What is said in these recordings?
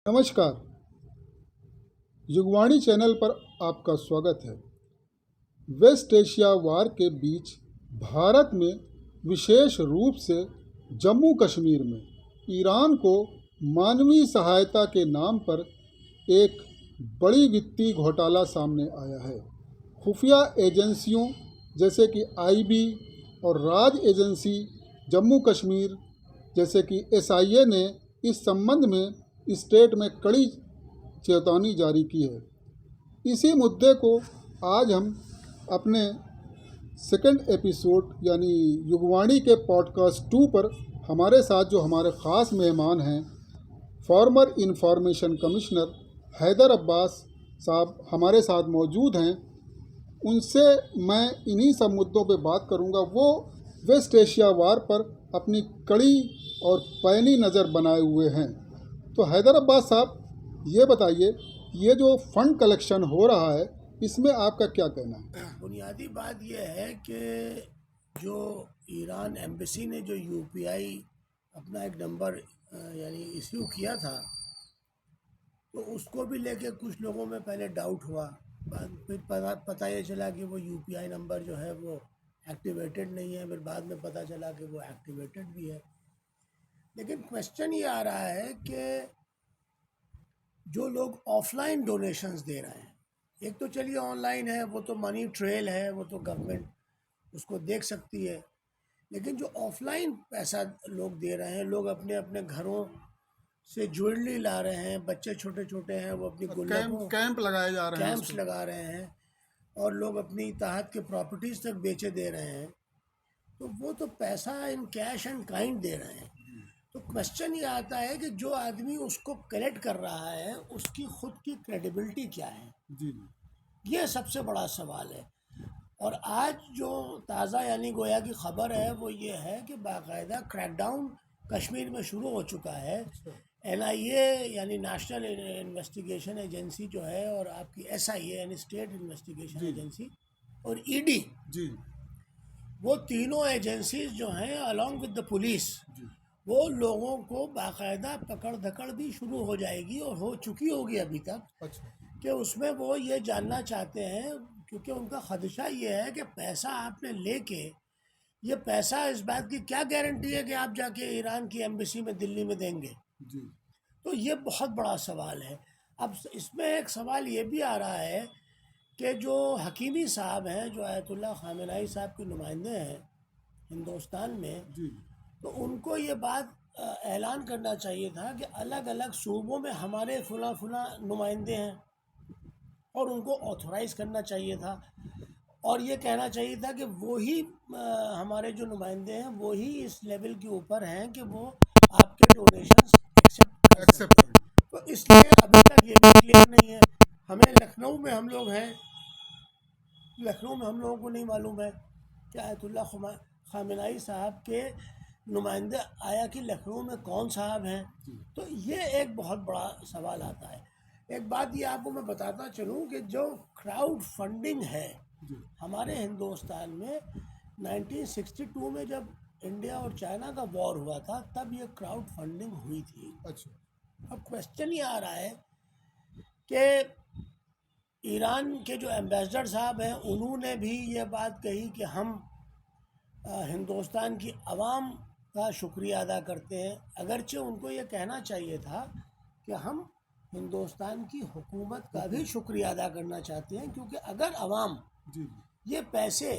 नमस्कार। युगवाणी चैनल पर आपका स्वागत है। वेस्ट एशिया वार के बीच भारत में, विशेष रूप से जम्मू कश्मीर में, ईरान को मानवीय सहायता के नाम पर एक बड़ी वित्तीय घोटाला सामने आया है। खुफिया एजेंसियों जैसे कि आईबी और राज एजेंसी जम्मू कश्मीर जैसे कि एसआईए ने इस संबंध में स्टेट में कड़ी चेतावनी जारी की है। इसी मुद्दे को आज हम अपने सेकंड एपिसोड यानी युगवाणी के पॉडकास्ट 2 पर हमारे साथ जो हमारे ख़ास मेहमान हैं, former information commissioner Haider Abbas साहब हमारे साथ मौजूद हैं। उनसे मैं इन्हीं सब मुद्दों पे बात करूंगा। वो वेस्ट एशिया वार पर अपनी कड़ी और पैनी नज़र बनाए हुए हैं। तो हैदर अब्बास साहब, ये बताइए, ये जो फंड कलेक्शन हो रहा है, इसमें आपका क्या कहना है? बुनियादी बात यह है कि जो ईरान एम्बेसी ने जो यूपीआई अपना एक नंबर यानी इश्यू किया था, तो उसको भी लेके कुछ लोगों में पहले डाउट हुआ। बाद फिर पता ये चला कि वो यूपीआई नंबर जो है वो एक्टिवेटेड नहीं है। फिर बाद में पता चला कि वो एक्टिवेटेड भी है। लेकिन क्वेश्चन ये आ रहा है कि जो लोग ऑफलाइन डोनेशंस दे रहे हैं, एक तो चलिए ऑनलाइन है, वो तो मनी ट्रेल है, वो तो गवर्नमेंट उसको देख सकती है। लेकिन जो ऑफलाइन पैसा लोग दे रहे हैं, लोग अपने अपने घरों से ज्वेलरी ला रहे हैं, बच्चे छोटे छोटे हैं, वो अपनी गुल्लकों कैंप लगाए जा रहे हैं, कैंप्स लगा रहे हैं, और लोग अपनी ताहत के प्रॉपर्टीज़ तक बेचे दे रहे हैं। तो वो तो पैसा इन कैश एंड काइंड दे रहे हैं। तो क्वेश्चन ये आता है कि जो आदमी उसको कलेक्ट कर रहा है, उसकी खुद की क्रेडिबिलिटी क्या है। जी। ये सबसे बड़ा सवाल है। और आज जो ताज़ा यानी गोया की खबर है वो ये है कि बाकायदा क्रैकडाउन कश्मीर में शुरू हो चुका है। एनआईए यानी नेशनल इन्वेस्टिगेशन एजेंसी जो है, और आपकी एसआईए यानी स्टेट इन्वेस्टिगेशन एजेंसी, और ईडी, जी। वो तीनों एजेंसीज जो हैं अलॉन्ग विद द पुलिस, वो लोगों को बाकायदा पकड़ धकड़ भी शुरू हो जाएगी और हो चुकी होगी अभी तक। अच्छा। कि उसमें वो ये जानना चाहते हैं, क्योंकि उनका खदशा ये है कि पैसा आपने लेके, ये पैसा इस बात की क्या गारंटी है कि आप जाके ईरान की एम्बेसी में दिल्ली में देंगे। जी। तो ये बहुत बड़ा सवाल है। अब इसमें एक सवाल ये भी आ रहा है कि जो हकीमी साहब हैं, जो आयतुल्लाह खामेनाई साहब के नुमाइंदे हैं हिंदुस्तान में, जी। तो उनको ये बात ऐलान करना चाहिए था कि अलग अलग सूबों में हमारे फुला फुला नुमाइंदे हैं, और उनको ऑथोराइज़ करना चाहिए था। और ये कहना चाहिए था कि वो ही हमारे जो नुमाइंदे हैं वो ही इस लेवल के ऊपर हैं कि वो आपके डोनेशंस एक्सेप्ट कर सकते हैं। तो इसलिए अभी तक ये भी क्लियर नहीं है। हमें लखनऊ में हम लोग हैं, लखनऊ में हम लोगों को नहीं मालूम है कि आयतुल्ला खामेनाई साहब के नुमाइंदे आया कि लखनऊ में कौन साहब हैं। तो ये एक बहुत बड़ा सवाल आता है। एक बात ये आपको मैं बताता चलूँ कि जो क्राउड फंडिंग है हमारे हिंदुस्तान में, 1962 में जब इंडिया और चाइना का वॉर हुआ था, तब ये क्राउड फंडिंग हुई थी। अच्छा। अब क्वेश्चन ये आ रहा है कि ईरान के जो एम्बेसडर साहब हैं, उन्होंने भी ये बात कही कि हम हिंदुस्तान की आवाम का शुक्रिया अदा करते हैं। अगरचे उनको ये कहना चाहिए था कि हम हिंदुस्तान की हुकूमत का भी शुक्रिया अदा करना चाहते हैं, क्योंकि अगर आवाम ये पैसे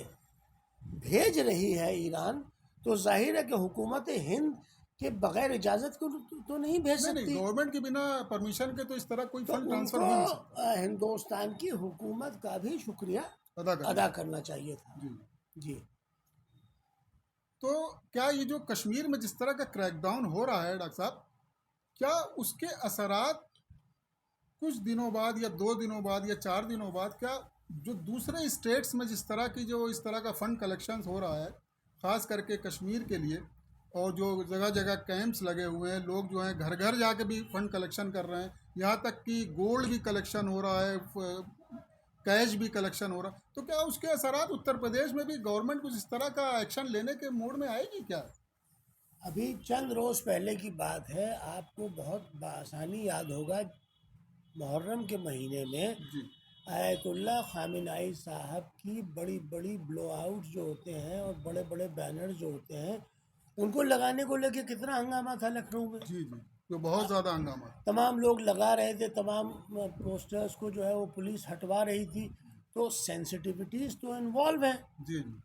भेज रही है ईरान, तो जाहिर है कि हुकूमत हिंद के बगैर इजाज़त को तो नहीं भेज सकती। गवर्नमेंट के बिना परमिशन के तो इस तरह कोई तो फंड ट्रांसफर हो नहीं सकता। उनको हिंदुस्तान की हुकूमत का भी शुक्रिया अदा करना चाहिए था। जी। तो क्या ये जो कश्मीर में जिस तरह का क्रैकडाउन हो रहा है डॉक्टर साहब, क्या उसके असरात कुछ दिनों बाद या 2 दिनों बाद या 4 दिनों बाद, क्या जो दूसरे स्टेट्स में जिस तरह की जो इस तरह का फंड कलेक्शन हो रहा है, ख़ास करके कश्मीर के लिए, और जो जगह जगह कैंप्स लगे हुए हैं, लोग जो हैं घर घर जाके भी फंड कलेक्शन कर रहे हैं, यहाँ तक कि गोल्ड भी कलेक्शन हो रहा है, कैश भी कलेक्शन हो रहा है, तो क्या उसके असरात उत्तर प्रदेश में भी गवर्नमेंट कुछ इस तरह का एक्शन लेने के मूड में आएगी क्या? अभी चंद रोज़ पहले की बात है, आपको बहुत बआसानी याद होगा, मुहर्रम के महीने में जी आयतुल्लाह खामेनेई साहब की बड़ी बड़ी ब्लो आउट जो होते हैं और बड़े बड़े बैनर जो होते हैं, उनको लगाने को लेके कितना हंगामा था लखनऊ में। जी जी, तो बहुत ज़्यादा हंगामा। तमाम लोग लगा रहे थे, तमाम पोस्टर्स को जो है वो पुलिस हटवा रही थी। तो सेंसिटिविटीज़ तो इन्वॉल्व हैं। जी जी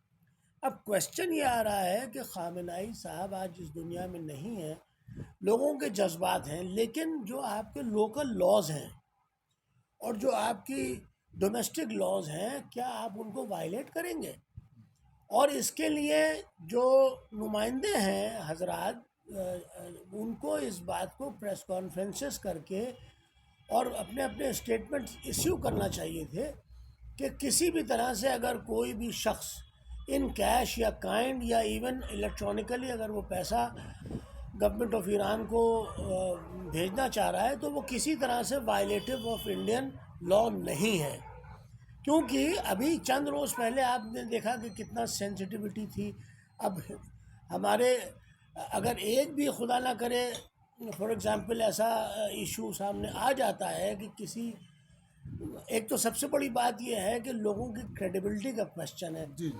अब क्वेश्चन ये आ रहा है कि खामेनेई साहब आज इस दुनिया में नहीं है, लोगों के जज्बात हैं, लेकिन जो आपके लोकल लॉज हैं और जो आपकी डोमेस्टिक लॉज हैं, क्या आप उनको वायलेट करेंगे? और इसके लिए जो नुमाइंदे हैं हजरात, उनको इस बात को प्रेस कॉन्फ्रेंसेस करके और अपने अपने स्टेटमेंट इश्यू करना चाहिए थे कि किसी भी तरह से अगर कोई भी शख्स इन कैश या काइंड या इवन इलेक्ट्रॉनिकली अगर वो पैसा गवर्नमेंट ऑफ ईरान को भेजना चाह रहा है, तो वो किसी तरह से वायलेटिव ऑफ इंडियन लॉ नहीं है। क्योंकि अभी चंद रोज़ पहले आपने देखा कि कितना सेंसिटिविटी थी। अब हमारे अगर एक भी खुदा ना करे फॉर एग्ज़ाम्पल ऐसा इशू सामने आ जाता है कि किसी, एक तो सबसे बड़ी बात यह है कि लोगों की क्रेडिबिलिटी का क्वेश्चन है। जी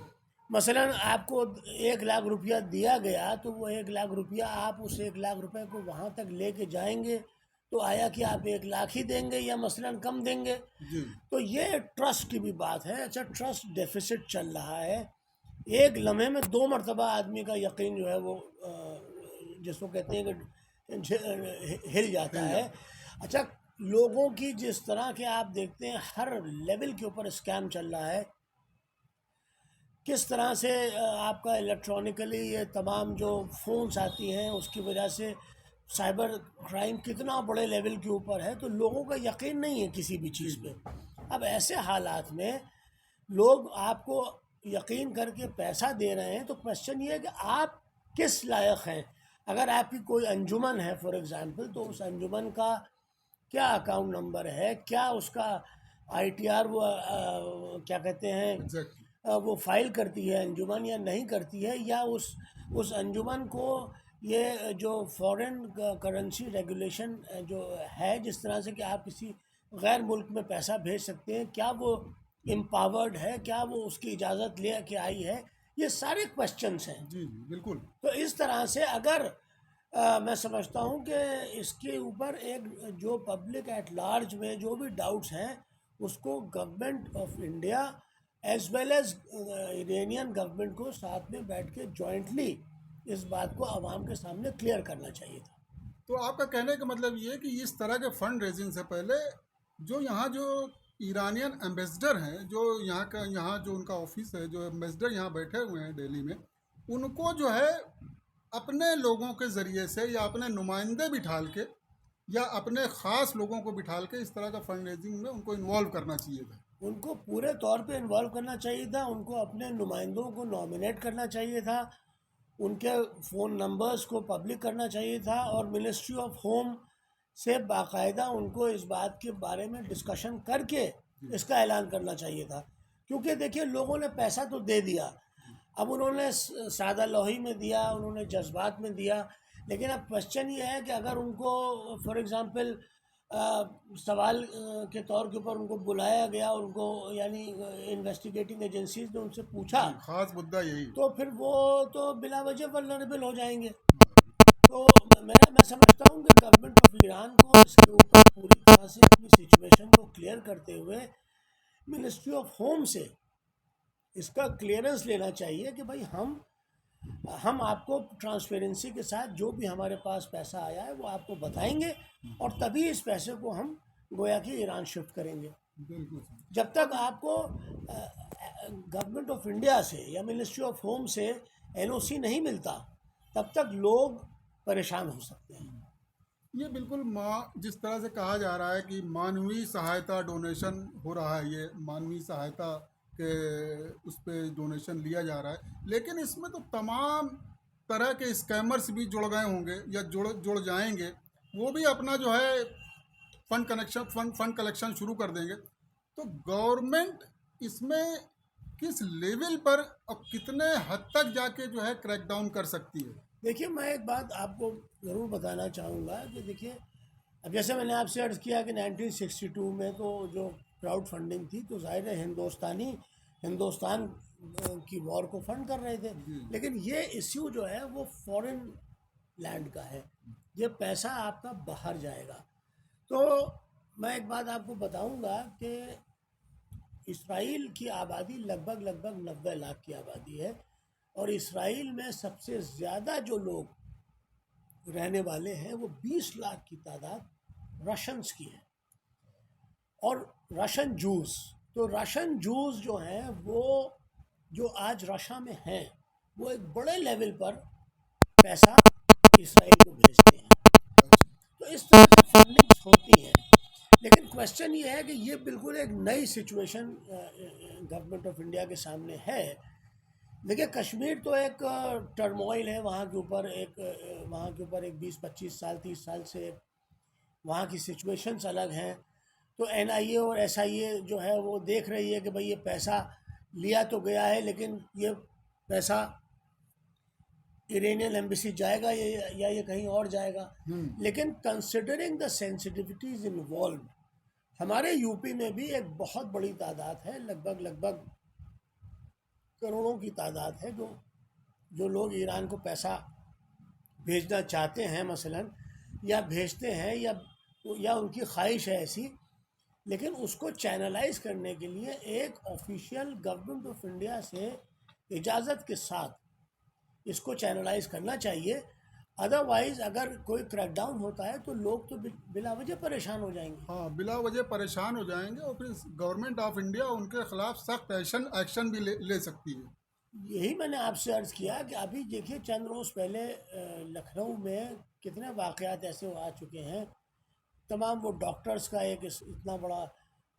मसलन आपको 1 लाख रुपया दिया गया, तो वो 1 लाख रुपया आप उस 1 लाख रुपए को वहाँ तक लेके जाएंगे, तो आया कि आप 1 लाख ही देंगे या मसलन कम देंगे। जी तो ये ट्रस्ट की भी बात है। अच्छा, ट्रस्ट डेफिसिट चल रहा है। एक लम्हे में 2 मरतबा आदमी का यकीन जो है वो जिसको कहते हैं कि हिल जाता है। अच्छा, लोगों की जिस तरह के आप देखते हैं हर लेवल के ऊपर स्कैम चल रहा है, किस तरह से आपका इलेक्ट्रॉनिकली ये तमाम जो फ़ोन्स आती हैं उसकी वजह से साइबर क्राइम कितना बड़े लेवल के ऊपर है, तो लोगों का यकीन नहीं है किसी भी चीज़ पे। अब ऐसे हालात में लोग आपको यकीन करके पैसा दे रहे हैं, तो क्वेश्चन ये है कि आप किस लायक हैं। अगर आपकी कोई अंजुमन है फॉर एग्ज़ाम्पल, तो उस अंजुमन का क्या अकाउंट नंबर है, क्या उसका आईटीआर वो क्या कहते हैं, एग्जैक्टली। वो फाइल करती है अंजुमन या नहीं करती है, या उस अंजुमन को ये जो फॉरेन करेंसी रेगुलेशन जो है, जिस तरह से कि आप किसी गैर मुल्क में पैसा भेज सकते हैं, क्या वो एम्पावर्ड है, क्या वो उसकी इजाज़त ले के आई है, ये सारे क्वेश्चंस हैं। जी जी बिल्कुल। तो इस तरह से अगर मैं समझता हूँ कि इसके ऊपर एक जो पब्लिक एट लार्ज में जो भी डाउट्स हैं, उसको government of India as well as Iranian government को साथ में बैठ के जॉइंटली इस बात को आवाम के सामने क्लियर करना चाहिए था। तो आपका कहने का मतलब ये है कि इस तरह के फंड रेजिंग से पहले जो ईरानियन एम्बेसडर हैं, यहाँ जो उनका ऑफिस है, जो एम्बेसडर यहाँ बैठे हुए हैं दिल्ली में, उनको जो है अपने लोगों के ज़रिए से या अपने नुमाइंदे बिठाल के या अपने ख़ास लोगों को बिठाल के इस तरह का फंड रेजिंग में उनको इन्वॉल्व करना चाहिए था। उनको पूरे तौर पे इन्वॉल्व करना चाहिए था, उनको अपने नुमाइंदों को नॉमिनेट करना चाहिए था, उनके फ़ोन नंबर्स को पब्लिक करना चाहिए था, और मिनिस्ट्री ऑफ होम से बाकायदा उनको इस बात के बारे में डिस्कशन करके इसका ऐलान करना चाहिए था। क्योंकि देखिए, लोगों ने पैसा तो दे दिया, अब उन्होंने सादा लोही में दिया, उन्होंने जज्बात में दिया, लेकिन अब क्वेश्चन ये है कि अगर उनको फॉर एग्ज़ाम्पल सवाल के तौर के ऊपर उनको बुलाया गया, उनको यानी इन्वेस्टिगेटिंग एजेंसीज ने उनसे पूछा, ख़ास मुद्दा यही। तो फिर वो तो बिला वजह वल्नरेबल हो जाएंगे। तो मैं समझता हूँ कि गवर्नमेंट ऑफ ईरान को इसके ऊपर पूरी तरह से अपनी सिचुएशन को क्लियर करते हुए मिनिस्ट्री ऑफ होम से इसका क्लियरेंस लेना चाहिए कि भाई हम आपको ट्रांसपेरेंसी के साथ जो भी हमारे पास पैसा आया है वो आपको बताएंगे, और तभी इस पैसे को हम गोया कि ईरान शिफ्ट करेंगे। बिल्कुल। जब तक आपको गवर्नमेंट ऑफ इंडिया से या मिनिस्ट्री ऑफ होम से एनओसी नहीं मिलता, तब तक लोग परेशान हो सकते हैं। ये बिल्कुल जिस तरह से कहा जा रहा है कि मानवीय सहायता डोनेशन हो रहा है, ये मानवीय सहायता के उस पर डोनेशन लिया जा रहा है, लेकिन इसमें तो तमाम तरह के स्कैमर्स भी जुड़ गए होंगे या जुड़ जाएंगे। वो भी अपना जो है फंड कलेक्शन शुरू कर देंगे। तो गवर्नमेंट इसमें किस लेवल पर और कितने हद तक जाके जो है क्रैकडाउन कर सकती है? देखिए, मैं एक बात आपको ज़रूर बताना चाहूँगा कि देखिए, अब जैसे मैंने आपसे अर्ज़ किया कि 1962 में तो जो क्राउड फंडिंग थी, तो ज़ाहिर है हिंदुस्तान की वॉर को फंड कर रहे थे। लेकिन ये इश्यू जो है वो फॉरेन लैंड का है, ये पैसा आपका बाहर जाएगा। तो मैं एक बात आपको बताऊंगा कि इसराइल की आबादी लगभग 90 लाख की आबादी है, और इसराइल में सबसे ज़्यादा जो लोग रहने वाले हैं वो 20 लाख की तादाद रशंस की है, और रशन जूस। तो रशन जूस जो हैं वो जो आज रशा में हैं वो एक बड़े लेवल पर पैसा इसराइल को भेजते हैं। तो इस तरह से फंडिंग्स होती हैं। लेकिन क्वेश्चन ये है कि ये बिल्कुल एक नई सिचुएशन गवर्नमेंट ऑफ इंडिया के सामने है। देखिए, कश्मीर तो एक टर्मोइल है, वहाँ के ऊपर एक 20-25 साल 30 साल से वहाँ की सिचुएशंस अलग हैं। तो एनआईए और एसआईए जो है वो देख रही है कि भाई ये पैसा लिया तो गया है, लेकिन ये पैसा इरानियन एम्बेसी जाएगा या ये कहीं और जाएगा। लेकिन कंसिडरिंग द सेंसिटिविटीज इन्वॉल्व, हमारे यूपी में भी एक बहुत बड़ी तादाद है, लगभग करोड़ों की तादाद है जो लोग ईरान को पैसा भेजना चाहते हैं मसलन, या भेजते हैं, या उनकी ख्वाहिश है ऐसी। लेकिन उसको चैनलाइज करने के लिए एक ऑफिशियल गवर्नमेंट ऑफ इंडिया से इजाज़त के साथ इसको चैनलाइज करना चाहिए। अदरवाइज़ अगर कोई क्रैकडाउन होता है तो लोग तो बिला वजह परेशान हो जाएंगे। हाँ, बिला वजह परेशान हो जाएंगे और फिर गवर्नमेंट ऑफ इंडिया उनके खिलाफ सख्त एक्शन भी ले सकती है। यही मैंने आपसे अर्ज़ किया कि अभी देखिए, चंद रोज़ पहले लखनऊ में कितने वाक़यात ऐसे आ चुके हैं। तमाम वो डॉक्टर्स का एक इतना बड़ा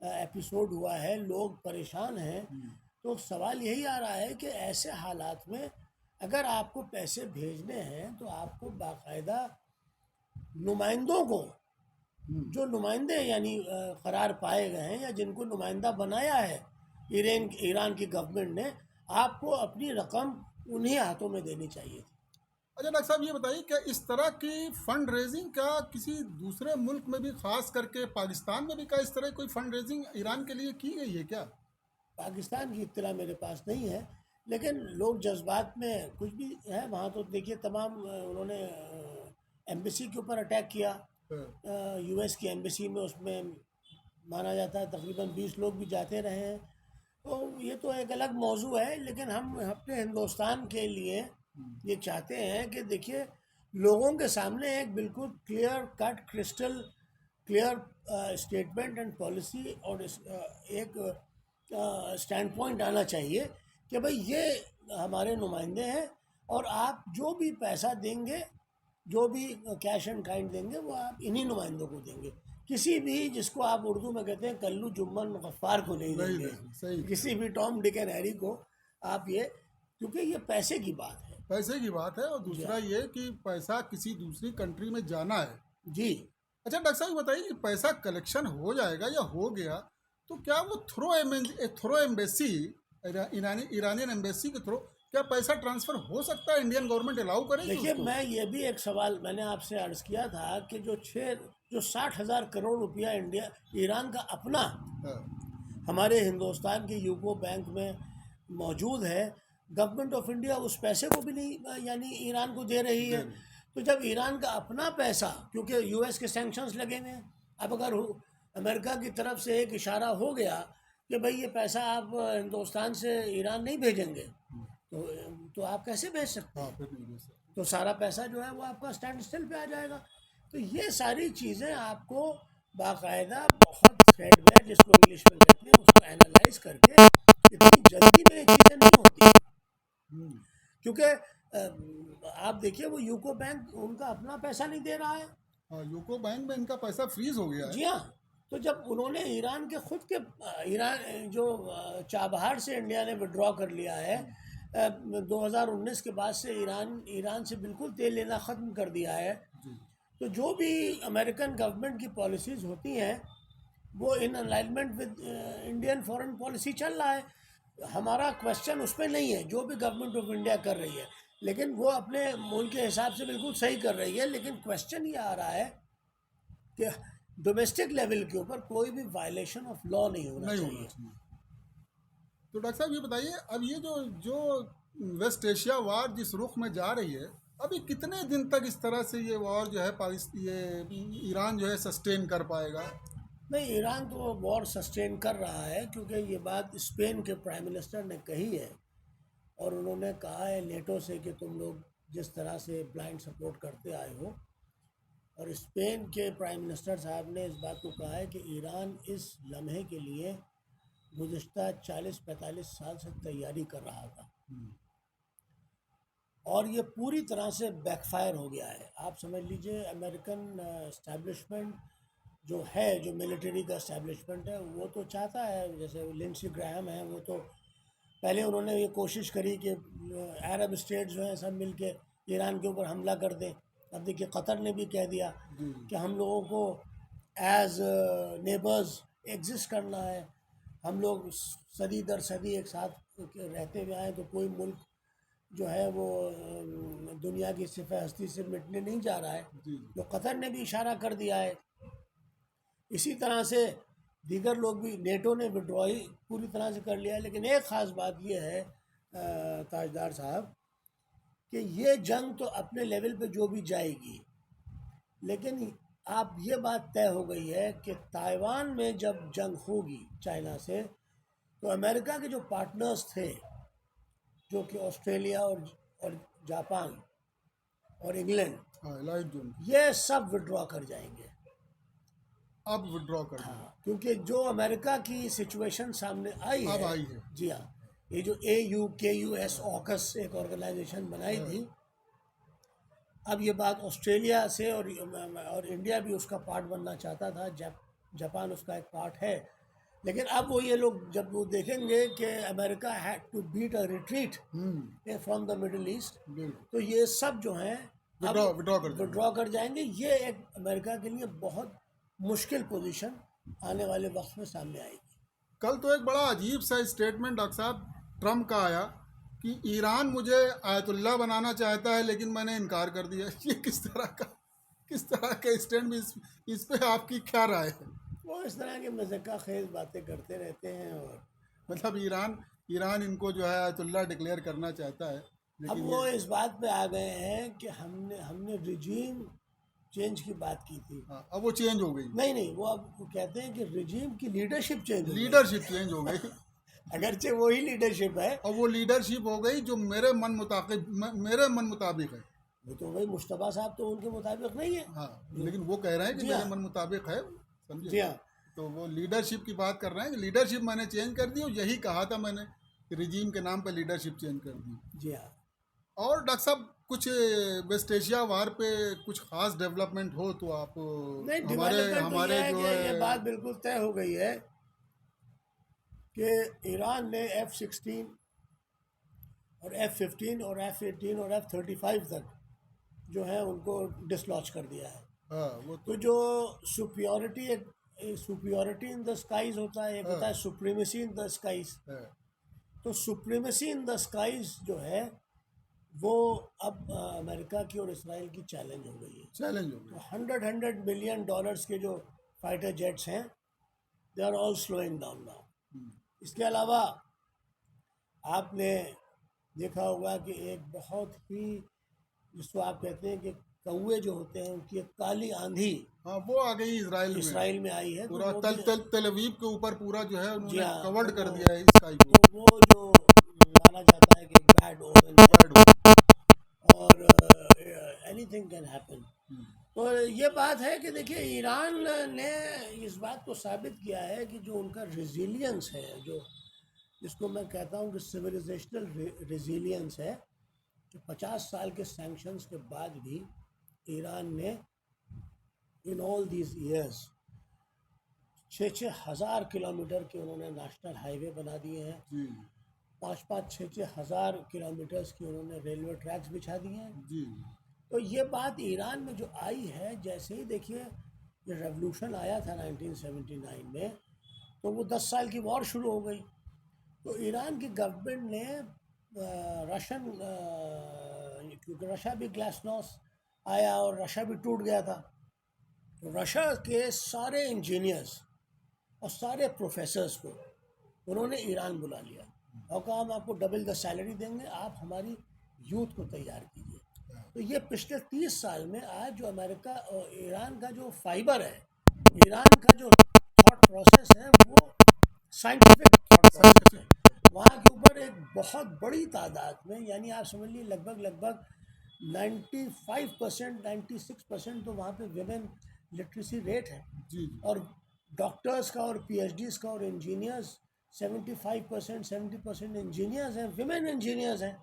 एपिसोड हुआ है, लोग परेशान हैं। तो सवाल यही आ रहा है कि ऐसे हालात में अगर आपको पैसे भेजने हैं तो आपको बाकायदा नुमाइंदों को, जो नुमाइंदे यानी करार पाए गए हैं या जिनको नुमाइंदा बनाया है ईरान की गवर्नमेंट ने, आपको अपनी रकम उन्हीं हाथों में देनी चाहिए थी। अच्छा डॉक्टर साहब, ये बताइए क्या इस तरह की फंड रेजिंग क्या किसी दूसरे मुल्क में भी, खास करके पाकिस्तान में भी, क्या इस तरह कोई फंड रेजिंग ईरान के लिए की गई है क्या? पाकिस्तान की इत्तला मेरे पास नहीं है, लेकिन लोग जज्बात में कुछ भी है। वहाँ तो देखिए तमाम उन्होंने एम्बेसी के ऊपर अटैक किया, यूएस की एम्बेसी में, उसमें माना जाता है तकरीबन 20 लोग भी जाते रहे हैं। तो ये तो एक अलग मौजू है, लेकिन हम अपने हिंदुस्तान के लिए ये चाहते हैं कि देखिए, लोगों के सामने एक बिल्कुल clear cut crystal clear statement and policy और एक स्टैंड पॉइंट आना चाहिए कि भाई ये हमारे नुमाइंदे हैं, और आप जो भी पैसा देंगे, जो भी कैश एंड काइंड देंगे, वो आप इन्हीं नुमाइंदों को देंगे। किसी भी, जिसको आप उर्दू में कहते हैं कल्लू जुम्मन गफ्फार को नहीं देंगे, सही। किसी भी टॉम डिक एंड हैरी को आप ये, क्योंकि ये पैसे की बात है। पैसे की बात है, और दूसरा ये कि पैसा किसी दूसरी कंट्री में जाना है। जी। अच्छा डॉक्टर साहब, बताइए कि पैसा कलेक्शन हो जाएगा या हो गया तो क्या वो थ्रो एम्बेसी, ईरानियन एम्बेसी के थ्रू क्या पैसा ट्रांसफर हो सकता है? इंडियन गवर्नमेंट अलाउ करेगी देखिए, उसको? मैं ये भी एक सवाल मैंने आपसे अर्ज किया था कि जो 60,000 करोड़ रुपया ईरान का अपना हाँ। हमारे हिंदुस्तान के यूको बैंक में मौजूद है, गवर्नमेंट ऑफ इंडिया उस पैसे को भी नहीं यानी ईरान को दे रही है। तो जब ईरान का अपना पैसा, क्योंकि यूएस के सैंक्शंस लगे हुए हैं, अब अगर अमेरिका की तरफ से एक इशारा हो गया कि भाई ये पैसा आप हिंदुस्तान से ईरान नहीं भेजेंगे, तो आप कैसे भेज सकते हैं? तो सारा पैसा जो है वो आपका स्टैंड स्टिल पे आ जाएगा। तो ये सारी चीज़ें आपको बाकायदा बहुत थ्रेडवेयर, जिसको इंग्लिश में कहते हैं, उसको एनालाइज करके, इतनी जल्दी में ये चीज़ें नहीं होती, क्योंकि आप देखिए वो यूको बैंक उनका अपना पैसा नहीं दे रहा है। हाँ, यूको बैंक में इनका पैसा फ्रीज हो गया है। जी हाँ। तो जब उन्होंने ईरान के खुद के ईरान जो चाबहार से इंडिया ने विड्रॉ कर लिया है, 2019 के बाद से ईरान से बिल्कुल तेल लेना ख़त्म कर दिया है। तो जो भी अमेरिकन गवर्नमेंट की पॉलिसीज़ होती हैं वो in alignment with Indian foreign policy चल रहा है। हमारा क्वेश्चन उस पर नहीं है, जो भी गवर्नमेंट ऑफ इंडिया कर रही है। लेकिन वो अपने मुल्क के हिसाब से बिल्कुल सही कर रही है, लेकिन क्वेश्चन ये आ रहा है कि डोमेस्टिक लेवल के ऊपर कोई भी वायलेशन ऑफ लॉ नहीं होना नहीं होना चाहिए। चाहिए। तो डॉक्टर साहब ये बताइए, अब ये जो जो वेस्ट एशिया वार जिस रुख में जा रही है, अभी कितने दिन तक इस तरह से ये वॉर जो है ये ईरान जो है सस्टेन कर पाएगा? नहीं, ईरान तो वॉर सस्टेन कर रहा है, क्योंकि ये बात स्पेन के प्राइम मिनिस्टर ने कही है, और उन्होंने कहा है नेटो से कि तुम लोग जिस तरह से ब्लाइंड सपोर्ट करते आए हो, और स्पेन के प्राइम मिनिस्टर साहब ने इस बात को कहा है कि ईरान इस लम्हे के लिए गुज़िश्ता 40-45 साल से तैयारी कर रहा था, और ये पूरी तरह से बैकफायर हो गया है। आप समझ लीजिए, अमेरिकन इस्टेब्लिशमेंट जो है, जो मिलिट्री का इस्टेब्लिशमेंट है, वो तो चाहता है, जैसे लिंडसे ग्राहम है, वो तो पहले उन्होंने ये कोशिश करी कि अरब स्टेट्स जो हैं सब मिल के ईरान के ऊपर हमला कर दें। अब देखिए, कतर ने भी कह दिया कि हम लोगों को एज नेबर्स एग्जिस्ट करना है, हम लोग सदी दर सदी एक साथ रहते हुए आए, तो कोई मुल्क जो है वो दुनिया की सिफ़ हस्ती से मिटने नहीं जा रहा है। तो कतर ने भी इशारा कर दिया है। इसी तरह से दीगर लोग भी, नेटो ने विड्रॉ ही पूरी तरह से कर लिया है। लेकिन एक ख़ास बात यह है ताजदार साहब, कि ये जंग तो अपने लेवल पे जो भी जाएगी, लेकिन आप ये बात तय हो गई है कि ताइवान में जब जंग होगी चाइना से, तो अमेरिका के जो पार्टनर्स थे, जो कि ऑस्ट्रेलिया और जापान और इंग्लैंड, हाँ, लाइट जोन ये सब विड्रॉ कर जाएंगे। अब विड्रॉ कर दिया। हाँ, क्योंकि जो अमेरिका की सिचुएशन सामने आई अब है, आई है। जी हाँ, ये जो AUKUS ऑकस एक ऑर्गेनाइजेशन बनाई थी, अब ये बात ऑस्ट्रेलिया से और इंडिया भी उसका पार्ट बनना चाहता था, जापान उसका एक पार्ट है, लेकिन अब वो ये लोग जब वो देखेंगे कि America had to beat a retreat from the Middle East, तो ये सब जो हैं विड्रॉ कर जाएंगे। ये एक अमेरिका के लिए बहुत मुश्किल पोजीशन आने वाले वक्त में सामने आएगी। कल तो एक बड़ा अजीब सा स्टेटमेंट डॉक्टर साहब ट्रम्प का आया कि ईरान मुझे आयतुल्ला बनाना चाहता है, लेकिन मैंने इनकार कर दिया। ये किस तरह का स्टैंड भी इस पे आपकी क्या राय है? वो इस तरह की मज़ाक़ खेज़ बातें करते रहते हैं, और मतलब ईरान इनको जो है आयतुल्ला डिक्लेयर करना चाहता है, अब लेकिन वो इस बात पे आ गए हैं कि हमने रिजीम चेंज की बात की थी। हाँ, अब वो चेंज हो गई। नहीं, वो अब वो कहते हैं कि रिजीम की लीडरशिप चेंज हो गई। लीडरशिप चेंज हो गई। अगरचे वही लीडरशिप है। और वो लीडरशिप हो गई जो मेरे मन मुताबिक है। वो तो वही मुश्तबा साहब तो उनके मुताबिक नहीं है। हाँ, लेकिन वो कह रहे हैं कि जी मेरे हाँ। मन मुताबिक है, जी समझे? हाँ, तो वो लीडरशिप की बात कर रहे हैं कि लीडरशिप मैंने चेंज कर दी, और यही कहा था मैंने कि रिजीम के नाम पर लीडरशिप चेंज कर दी। जी हाँ। और डॉक्टर साहब, कुछ वेस्ट एशिया वार पे कुछ खास डेवलपमेंट हो तो आप नहीं, हमारे डेवलपमेंट तो हमारे ये है जो कि ये है। बात बिल्कुल तय हो गई है कि ईरान ने F-16 और F-15 और F-18 और F-35 तक जो है उनको डिसलॉन्च कर दिया है। हाँ, वो तो जो सुपियोरिटी इन द स्काईज होता है, एक होता है सुप्रीमेसी इन द स्काईज। है। तो सुप्रीमेसी इन द स्काईज जो है वो अब अमेरिका की और इसराइल की चैलेंज हो गई है। चैलेंज हो तो गया। 100 बिलियन डॉलर्स के जो फाइटर जेट्स हैं, they are all slowing down now. इसके अलावा आपने देखा होगा कि एक बहुत ही, जिसको आप कहते हैं कि कौवे जो होते हैं उनकी एक काली आंधी हाँ, वो आ गई इसराइल में आई है। पूरा तो वो तल अवीव के ऊपर पूरा जो है जी उन्होंने हाँ, कवर्ड तो कर दिया है स्काई को। तो वो जो माना जाता है कि बैड ओमेन है, और एनीथिंग कैन हैपन। तो ये बात है कि देखिए, ईरान ने इस बात को साबित किया है कि जो उनका रेजिलियंस है, जो जिसको मैं कहता हूँ कि सिविलाइजेशनल रेजिलियंस है, कि 50 साल के सैंक्शंस के बाद भी ईरान ने in all these years 6,000 kilometre के उन्होंने नेशनल हाईवे बना दिए हैं। जी 5,000-6,000 किलोमीटर्स की उन्होंने रेलवे ट्रैक्स बिछा दिए हैं। जी। तो ये बात ईरान में जो आई है, जैसे ही देखिए ये रेवोल्यूशन आया था 1979 में, तो वो 10 साल की वॉर शुरू हो गई। तो ईरान की गवर्नमेंट ने रशियन क्योंकि रशिया भी ग्लासनोस्ट आया और रशिया भी टूट गया था, तो रशिया के सारे इंजीनियर्स और सारे प्रोफेसर्स को उन्होंने ईरान बुला लिया और कहा हम आपको डबल द सैलरी देंगे, आप हमारी यूथ को तैयार कीजिए। तो ये पिछले 30 साल में आज जो अमेरिका और ईरान का जो फाइबर है, ईरान का जो थॉट प्रोसेस है वो साइंटिफिक थॉट प्रोसेस है। वहाँ के ऊपर एक बहुत बड़ी तादाद में, यानी आप समझ लीजिए लगभग 95% 96% तो वहाँ पे विमेन लिटरेसी रेट है। जी और डॉक्टर्स का और पीएचडीज का और इंजीनियर्स 75% 70% इंजीनियर्स हैं, विमेन इंजीनियर्स हैं।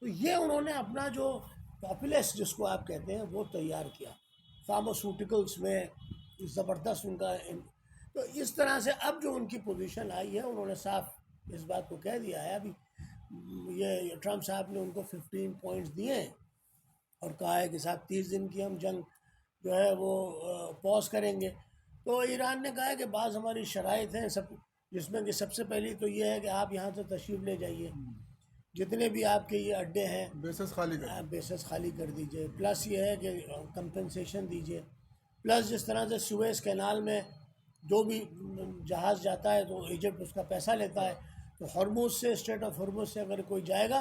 तो ये उन्होंने अपना जो पॉपुलेस जिसको आप कहते हैं वो तैयार किया। फार्मास्यूटिकल्स में ज़बरदस्त उनका तो इस तरह से अब जो उनकी पोजीशन आई है, उन्होंने साफ इस बात को कह दिया है। अभी ये ट्रम्प साहब ने उनको 15 पॉइंट्स दिए हैं और कहा है कि साहब 30 दिन की हम जंग जो है वो पॉज करेंगे। तो ईरान ने कहा है कि बाज़ हमारी शराइत हैं सब, जिसमें कि सबसे पहली तो ये है कि आप यहाँ से तशरीफ़ ले जाइए, जितने भी आपके ये अड्डे हैं बेसिस खाली कर बेसिस खाली कर दीजिए। प्लस ये है कि कंपनसेशन दीजिए। प्लस जिस तरह से सुएज़ कैनाल में जो भी जहाज़ जाता है तो इजिप्ट उसका पैसा लेता है, तो हॉर्मुज़ से, स्ट्रेट ऑफ हॉर्मुज़ से अगर कोई जाएगा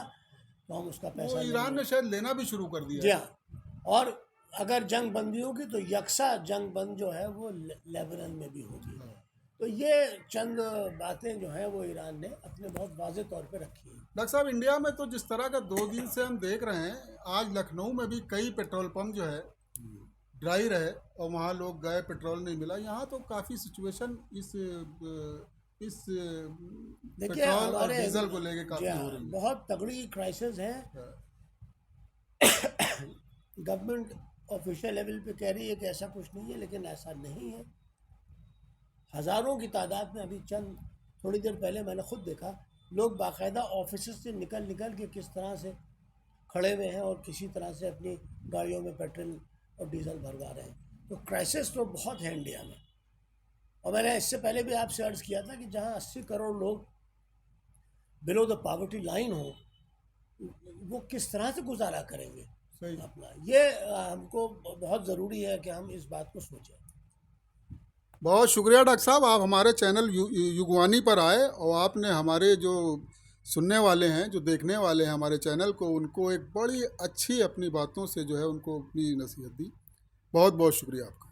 तो हम उसका पैसा वो ईरान ने शायद लेना भी शुरू कर दिया जी हाँ। और अगर जंग बंदी होगी तो यकसा जंग बंद जो है वो लेबनान में भी होगी। तो ये चंद बातें जो हैं वो ईरान ने अपने बहुत वाज़ेह तौर पे रखी हैं। डॉक्टर साहब, इंडिया में तो जिस तरह का 2 दिन से हम देख रहे हैं, आज लखनऊ में भी कई पेट्रोल पंप जो है ड्राई रहे और वहाँ लोग गए, पेट्रोल नहीं मिला। यहाँ तो काफ़ी सिचुएशन इस देखिए पेट्रोल और हमारे डीजल को लेके काफ़ी हो रही है। बहुत तगड़ी क्राइसिस है। गवर्नमेंट ऑफिशियल लेवल पे कह रही है कि ऐसा कुछ नहीं है, लेकिन ऐसा नहीं है। हज़ारों की तादाद में, अभी चंद थोड़ी देर पहले मैंने खुद देखा, लोग बाकायदा ऑफिस से निकल के किस तरह से खड़े हुए हैं और किसी तरह से अपनी गाड़ियों में पेट्रोल और डीजल भरवा रहे हैं। तो क्राइसिस तो बहुत है इंडिया में। और मैंने इससे पहले भी आपसे अर्ज़ किया था कि जहां 80 करोड़ लोग बिलो द पॉवर्टी लाइन हो, वो किस तरह से गुजारा करेंगे सही। अपना। ये हमको बहुत ज़रूरी है कि हम इस बात को सोचें। बहुत शुक्रिया डॉक्टर साहब, आप हमारे चैनल युगवानी पर आए और आपने हमारे जो सुनने वाले हैं, जो देखने वाले हैं हमारे चैनल को, उनको एक बड़ी अच्छी अपनी बातों से जो है उनको अपनी नसीहत दी। बहुत बहुत शुक्रिया आपका।